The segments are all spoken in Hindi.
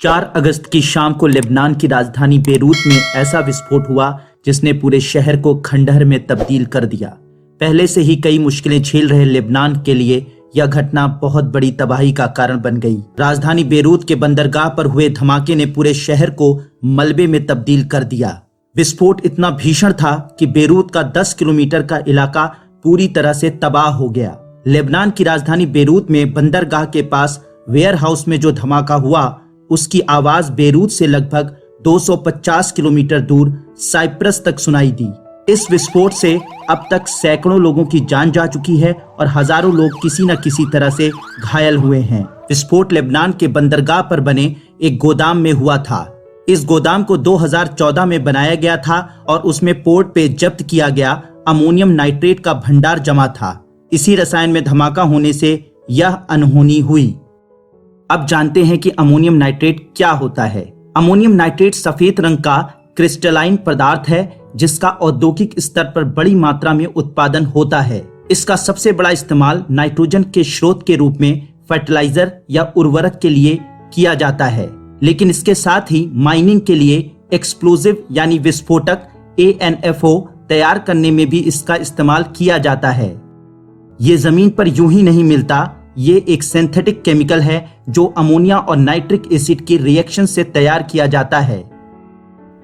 4 अगस्त की शाम को लेबनान की राजधानी बेरूत में ऐसा विस्फोट हुआ जिसने पूरे शहर को खंडहर में तब्दील कर दिया। पहले से ही कई मुश्किलें झेल रहे लेबनान के लिए यह घटना बहुत बड़ी तबाही का कारण बन गई। राजधानी बेरूत के बंदरगाह पर हुए धमाके ने पूरे शहर को मलबे में तब्दील कर दिया। विस्फोट इतना भीषण था कि बेरूत का 10 किलोमीटर का इलाका पूरी तरह से तबाह हो गया। लेबनान की राजधानी बेरूत में बंदरगाह के पास वेयर हाउस में जो धमाका हुआ उसकी आवाज बेरूत से लगभग 250 किलोमीटर दूर साइप्रस तक सुनाई दी। इस विस्फोट से अब तक सैकड़ों लोगों की जान जा चुकी है और हजारों लोग किसी न किसी तरह से घायल हुए हैं। विस्फोट लेबनान के बंदरगाह पर बने एक गोदाम में हुआ था। इस गोदाम को 2014 में बनाया गया था और उसमें पोर्ट पे जब्त किया गया अमोनियम नाइट्रेट का भंडार जमा था। इसी रसायन में धमाका होने से यह अनहोनी हुई। अब जानते हैं कि अमोनियम नाइट्रेट क्या होता है। अमोनियम नाइट्रेट सफेद रंग का क्रिस्टलाइन पदार्थ है जिसका औद्योगिक स्तर पर बड़ी मात्रा में उत्पादन होता है। इसका सबसे बड़ा इस्तेमाल नाइट्रोजन के स्रोत के रूप में फर्टिलाइजर या उर्वरक के लिए किया जाता है, लेकिन इसके साथ ही माइनिंग के लिए एक्सप्लोजिव यानी विस्फोटक ANFO तैयार करने में भी इसका इस्तेमाल किया जाता है। ये जमीन पर यूं ही नहीं मिलता, ये एक सिंथेटिक केमिकल है जो अमोनिया और नाइट्रिक एसिड की रिएक्शन से तैयार किया जाता है।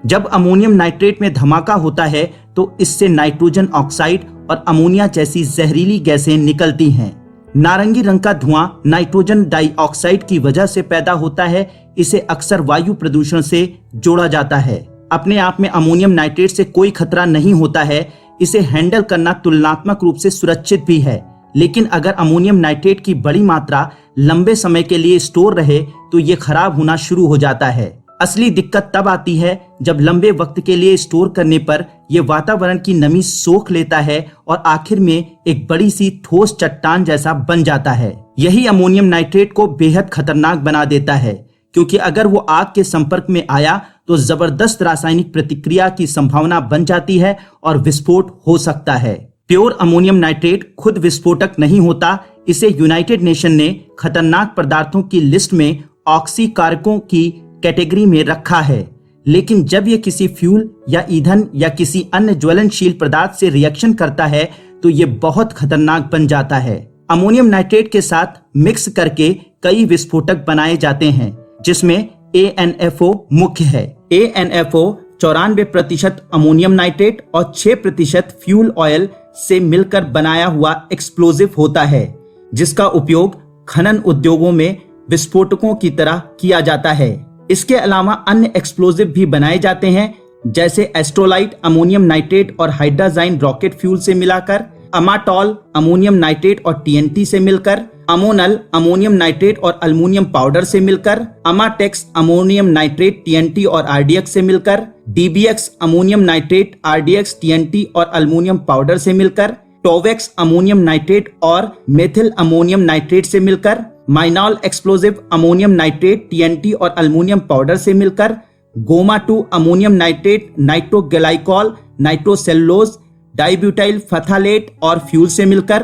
जब अमोनियम नाइट्रेट में धमाका होता है तो इससे नाइट्रोजन ऑक्साइड और अमोनिया जैसी जहरीली गैसें निकलती हैं। नारंगी रंग का धुआं नाइट्रोजन डाइऑक्साइड की वजह से पैदा होता है। इसे अक्सर वायु प्रदूषण से जोड़ा जाता है। अपने आप में अमोनियम नाइट्रेट से कोई खतरा नहीं होता है। इसे हैंडल करना तुलनात्मक रूप से सुरक्षित भी है, लेकिन अगर अमोनियम नाइट्रेट की बड़ी मात्रा लंबे समय के लिए स्टोर रहे तो ये खराब होना शुरू हो जाता है। असली दिक्कत तब आती है जब लंबे वक्त के लिए स्टोर करने पर यह वातावरण की नमी सोख लेता है और आखिर में एक बड़ी सी ठोस चट्टान जैसा बन जाता है। यही अमोनियम नाइट्रेट को बेहद खतरनाक बना देता है, क्योंकि अगर वो आग के संपर्क में आया तो जबरदस्त रासायनिक प्रतिक्रिया की संभावना बन जाती है और विस्फोट हो सकता है। प्योर अमोनियम नाइट्रेट खुद विस्फोटक नहीं होता। इसे यूनाइटेड नेशन ने खतरनाक पदार्थों की लिस्ट में ऑक्सी कारकों की कैटेगरी में रखा है, लेकिन जब यह किसी फ्यूल या ईंधन या किसी अन्य ज्वलनशील पदार्थ से रिएक्शन करता है तो ये बहुत खतरनाक बन जाता है। अमोनियम नाइट्रेट के साथ मिक्स करके कई विस्फोटक बनाए जाते हैं, जिसमें ANFO मुख्य है। ANFO 94% अमोनियम नाइट्रेट और 6% फ्यूल ऑयल से मिलकर बनाया हुआ एक्सप्लोजिव होता है, जिसका उपयोग खनन उद्योगों में विस्फोटकों की तरह किया जाता है। इसके अलावा अन्य एक्सप्लोजिव भी बनाए जाते हैं, जैसे एस्ट्रोलाइट अमोनियम नाइट्रेट और हाइड्राजाइन रॉकेट फ्यूल से मिलाकर, अमाटॉल अमोनियम नाइट्रेट और TNT से मिलकर, अमोनल अमोनियम नाइट्रेट और अल्युमिनियम पाउडर से मिलकर, अमाटेक्स अमोनियम नाइट्रेट TNT और RDX से मिलकर, DBX ammonium nitrate RDX TNT और अल्युमिनियम पाउडर से मिलकर, टोवेक्स अमोनियम नाइट्रेट और मेथिल अमोनियम नाइट्रेट से मिलकर, माइनॉल एक्सप्लोजिव अमोनियम नाइट्रेट TNT और अल्युमिनियम पाउडर से मिलकर, गोमा 2 अमोनियम नाइट्रेट नाइट्रोग्लाइकॉल नाइट्रोसेलुलोज डाइब्यूटाइल फथालेट और फ्यूल से मिलकर।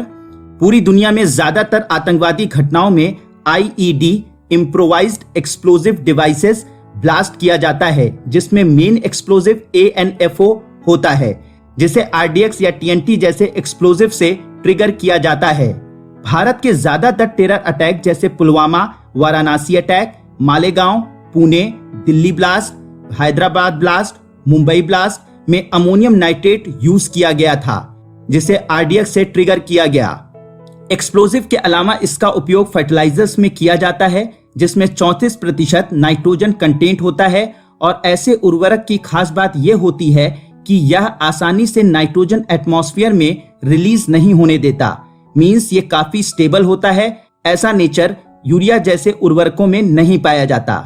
पूरी दुनिया में ज्यादातर आतंकवादी घटनाओं में IED improvised explosive devices blast किया जाता है, जिसमें मेन एक्सप्लोजिव ANFO होता है, जिसे RDX या TNT जैसे एक्सप्लोजिव से ट्रिगर किया जाता है। भारत के ज्यादातर टेरर अटैक जैसे Pulwama, Varanasi attack, Malegaon, Pune, Delhi blast, Hyderabad blast, Mumbai blast में अमोनियम नाइट्रेट यूज किया गया था, जिसे RDX से ट्रिगर किया गया। एक्सप्लोजिव के अलावा इसका उपयोग फर्टिलाइजर्स में किया जाता है, जिसमें 34% नाइट्रोजन कंटेंट होता है। और ऐसे उर्वरक की खास बात यह होती है कि यह आसानी से नाइट्रोजन एटमॉस्फेयर में रिलीज नहीं होने देता। मींस ये काफी स्टेबल होता है। ऐसा नेचर यूरिया जैसे उर्वरकों में नहीं पाया जाता।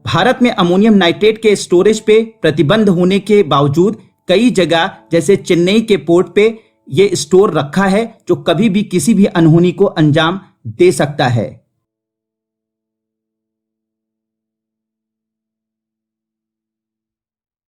भारत में अमोनियम नाइट्रेट के स्टोरेज पे प्रतिबंध होने के बावजूद कई जगह जैसे चेन्नई के पोर्ट पे ये स्टोर रखा है, जो कभी भी किसी भी अनहोनी को अंजाम दे सकता है।